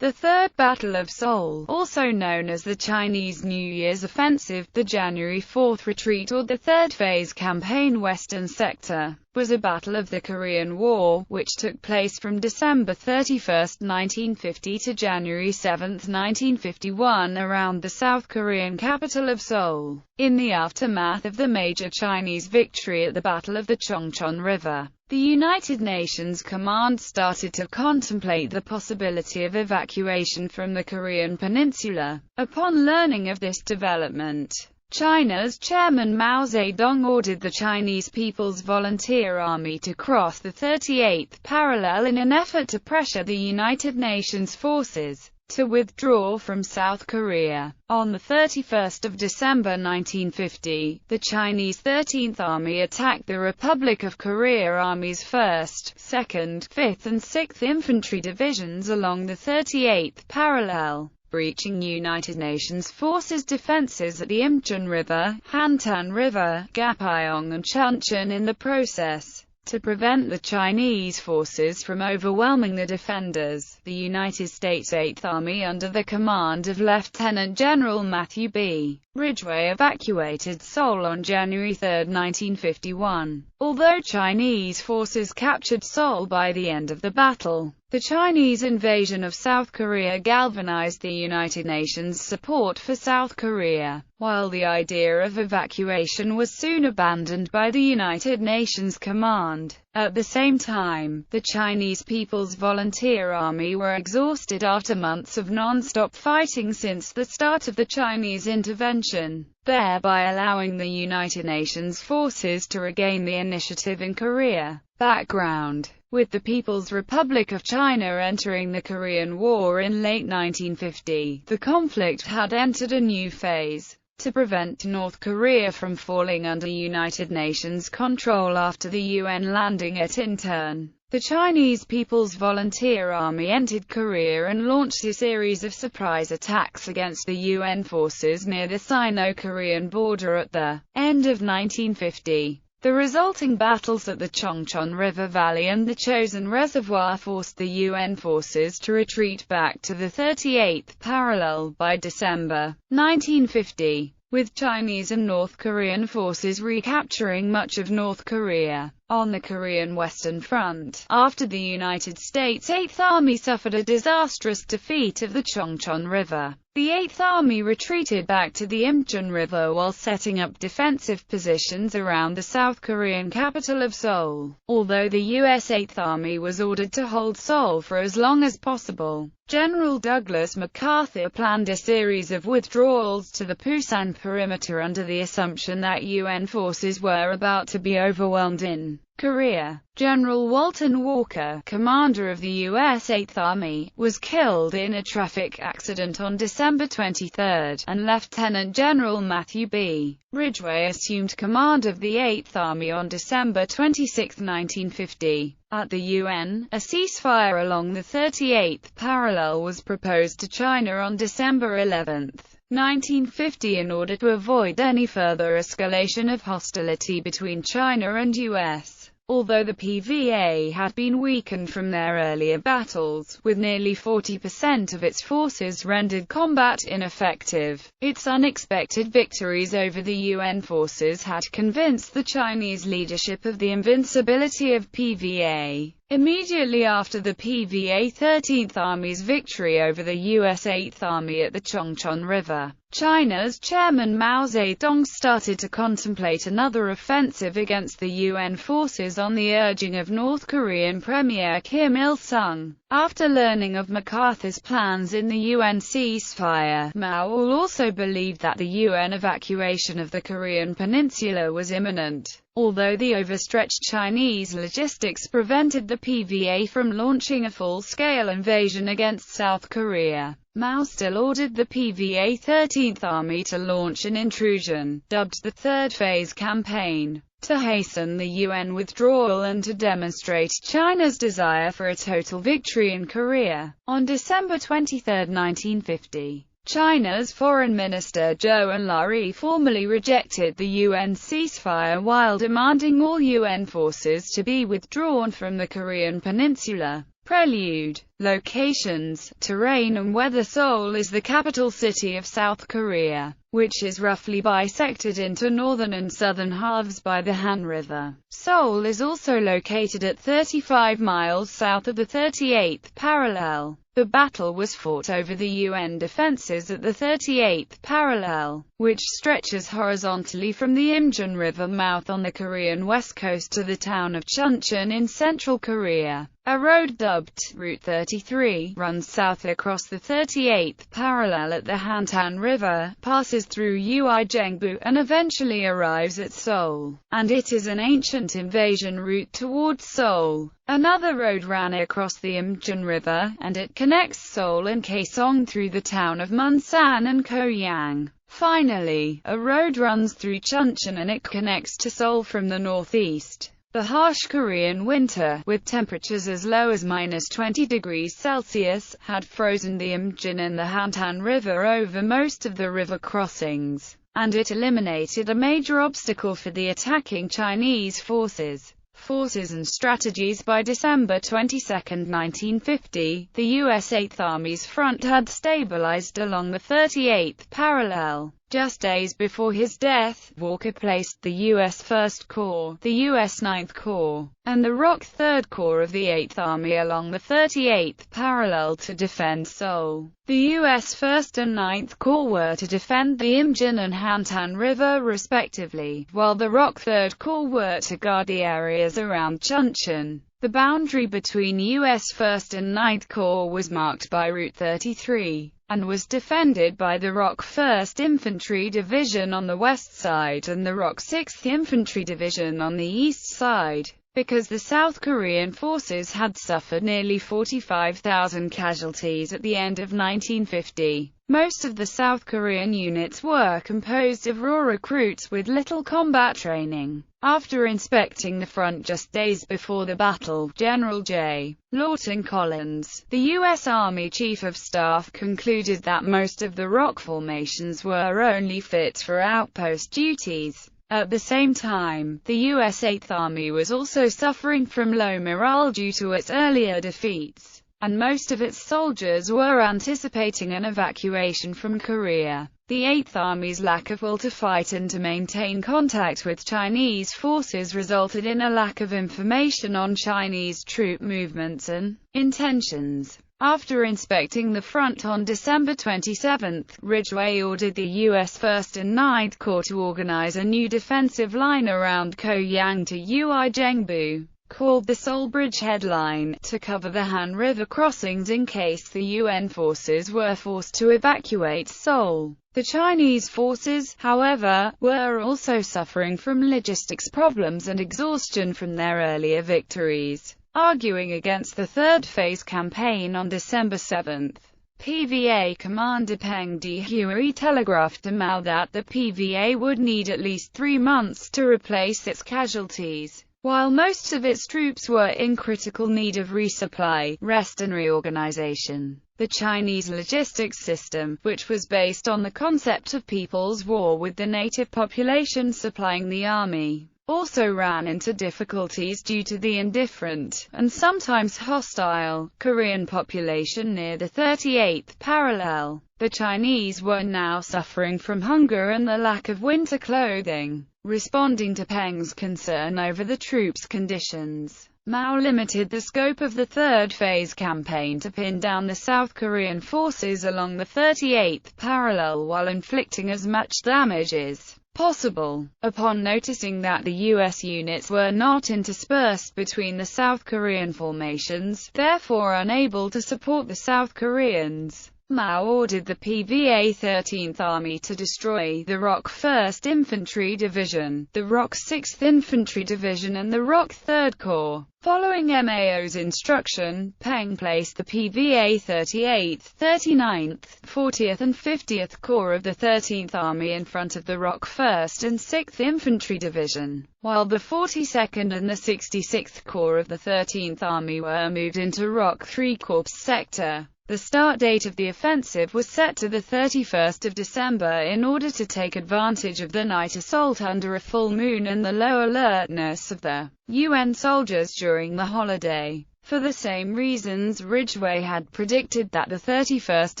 The Third Battle of Seoul, also known as the Chinese New Year's Offensive, the January 4th Retreat or the Third Phase Campaign Western Sector, was a battle of the Korean War, which took place from December 31, 1950 to January 7, 1951 around the South Korean capital of Seoul. In the aftermath of the major Chinese victory at the Battle of the Chongchon River, the United Nations Command started to contemplate the possibility of evacuation from the Korean peninsula. Upon learning of this development, China's chairman Mao Zedong ordered the Chinese People's Volunteer Army to cross the 38th parallel in an effort to pressure the United Nations forces to withdraw from South Korea. On the 31st of December 1950, the Chinese 13th Army attacked the Republic of Korea Army's 1st, 2nd, 5th and 6th Infantry Divisions along the 38th parallel, breaching United Nations forces' defenses at the Imchon River, Hantan River, Gapyeong and Chuncheon in the process. To prevent the Chinese forces from overwhelming the defenders, the United States 8th Army under the command of Lieutenant General Matthew B. Ridgway evacuated Seoul on January 3, 1951. Although Chinese forces captured Seoul by the end of the battle, the Chinese invasion of South Korea galvanized the United Nations' support for South Korea, while the idea of evacuation was soon abandoned by the United Nations Command. At the same time, the Chinese People's Volunteer Army were exhausted after months of non-stop fighting since the start of the Chinese intervention, thereby allowing the United Nations forces to regain the initiative in Korea. Background: with the People's Republic of China entering the Korean War in late 1950, the conflict had entered a new phase. To prevent North Korea from falling under United Nations control after the UN landing at Incheon, the Chinese People's Volunteer Army entered Korea and launched a series of surprise attacks against the UN forces near the Sino-Korean border at the end of 1950. The resulting battles at the Chongchon River Valley and the Chosin Reservoir forced the UN forces to retreat back to the 38th parallel by December 1950, with Chinese and North Korean forces recapturing much of North Korea. On the Korean Western Front, after the United States 8th Army suffered a disastrous defeat of the Chongchon River, the 8th Army retreated back to the Imchon River while setting up defensive positions around the South Korean capital of Seoul. Although the U.S. 8th Army was ordered to hold Seoul for as long as possible, General Douglas MacArthur planned a series of withdrawals to the Pusan perimeter under the assumption that UN forces were about to be overwhelmed in Korea. General Walton Walker, commander of the U.S. 8th Army, was killed in a traffic accident on December 23, and Lieutenant General Matthew B. Ridgway assumed command of the 8th Army on December 26, 1950. At the UN, a ceasefire along the 38th parallel was proposed to China on December 11, 1950 in order to avoid any further escalation of hostility between China and U.S. Although the PVA had been weakened from their earlier battles, with nearly 40% of its forces rendered combat ineffective, its unexpected victories over the UN forces had convinced the Chinese leadership of the invincibility of PVA. Immediately after the PVA 13th Army's victory over the U.S. 8th Army at the Chongchon River, China's chairman Mao Zedong started to contemplate another offensive against the UN forces on the urging of North Korean Premier Kim Il-sung. After learning of MacArthur's plans in the UN ceasefire, Mao also believed that the UN evacuation of the Korean peninsula was imminent. Although the overstretched Chinese logistics prevented the PVA from launching a full-scale invasion against South Korea, Mao still ordered the PVA 13th Army to launch an intrusion, dubbed the Third Phase Campaign, to hasten the UN withdrawal and to demonstrate China's desire for a total victory in Korea. On December 23, 1950, China's Foreign Minister Zhou Enlai formally rejected the UN ceasefire while demanding all UN forces to be withdrawn from the Korean peninsula. Prelude. Locations, terrain and weather. Seoul is the capital city of South Korea, which is roughly bisected into northern and southern halves by the Han River. Seoul is also located at 35 miles south of the 38th parallel. The battle was fought over the UN defenses at the 38th parallel, which stretches horizontally from the Imjin River mouth on the Korean west coast to the town of Chuncheon in central Korea. A road dubbed Route 33 runs south across the 38th parallel at the Hantan River, passes through Uijeongbu, and eventually arrives at Seoul, and it is an ancient invasion route towards Seoul. Another road ran across the Imjin River, and it connects Seoul and Kaesong through the town of Munsan and Koyang. Finally, a road runs through Chuncheon and it connects to Seoul from the northeast. The harsh Korean winter, with temperatures as low as -20°C, had frozen the Imjin and the Hantan River over most of the river crossings, and it eliminated a major obstacle for the attacking Chinese forces and strategies. By December 22, 1950, the U.S. 8th Army's front had stabilized along the 38th parallel. Just days before his death, Walker placed the U.S. 1st Corps, the U.S. 9th Corps, and the ROK 3rd Corps of the 8th Army along the 38th parallel to defend Seoul. The U.S. 1st and 9th Corps were to defend the Imjin and Hantan River respectively, while the ROK 3rd Corps were to guard the areas around Chuncheon. The boundary between U.S. 1st and 9th Corps was marked by Route 33, and was defended by the ROK 1st Infantry Division on the west side and the ROK 6th Infantry Division on the east side. Because the South Korean forces had suffered nearly 45,000 casualties at the end of 1950, most of the South Korean units were composed of raw recruits with little combat training. After inspecting the front just days before the battle, General J. Lawton Collins, the U.S. Army Chief of Staff, concluded that most of the ROK formations were only fit for outpost duties. At the same time, the U.S. 8th Army was also suffering from low morale due to its earlier defeats, and most of its soldiers were anticipating an evacuation from Korea. The 8th Army's lack of will to fight and to maintain contact with Chinese forces resulted in a lack of information on Chinese troop movements and intentions. After inspecting the front on December 27, Ridgway ordered the U.S. 1st and 9th Corps to organize a new defensive line around Koyang to Uijeongbu, called the Seoul Bridgehead Line, to cover the Han River crossings in case the UN forces were forced to evacuate Seoul. The Chinese forces, however, were also suffering from logistics problems and exhaustion from their earlier victories. Arguing against the third phase campaign on December 7, PVA Commander Peng Dehuai telegraphed to Mao that the PVA would need at least 3 months to replace its casualties. While most of its troops were in critical need of resupply, rest and reorganization, the Chinese logistics system, which was based on the concept of people's war with the native population supplying the army, also ran into difficulties due to the indifferent, and sometimes hostile, Korean population near the 38th parallel. The Chinese were now suffering from hunger and the lack of winter clothing. Responding to Peng's concern over the troops' conditions, Mao limited the scope of the third phase campaign to pin down the South Korean forces along the 38th parallel while inflicting as much damage as possible. Upon noticing that the U.S. units were not interspersed between the South Korean formations, therefore unable to support the South Koreans, Mao ordered the PVA 13th Army to destroy the ROK 1st Infantry Division, the ROK 6th Infantry Division and the ROK 3rd Corps. Following Mao's instruction, Peng placed the PVA 38th, 39th, 40th and 50th Corps of the 13th Army in front of the ROK 1st and 6th Infantry Division, while the 42nd and the 66th Corps of the 13th Army were moved into ROK 3 Corps sector. The start date of the offensive was set to the 31st of December in order to take advantage of the night assault under a full moon and the low alertness of the UN soldiers during the holiday. For the same reasons, Ridgway had predicted that the 31st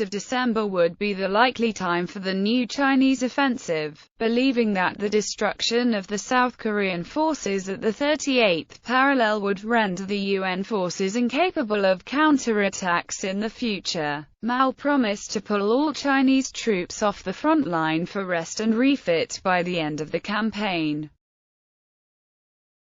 of December would be the likely time for the new Chinese offensive, believing that the destruction of the South Korean forces at the 38th parallel would render the UN forces incapable of counterattacks in the future. Mao promised to pull all Chinese troops off the front line for rest and refit by the end of the campaign.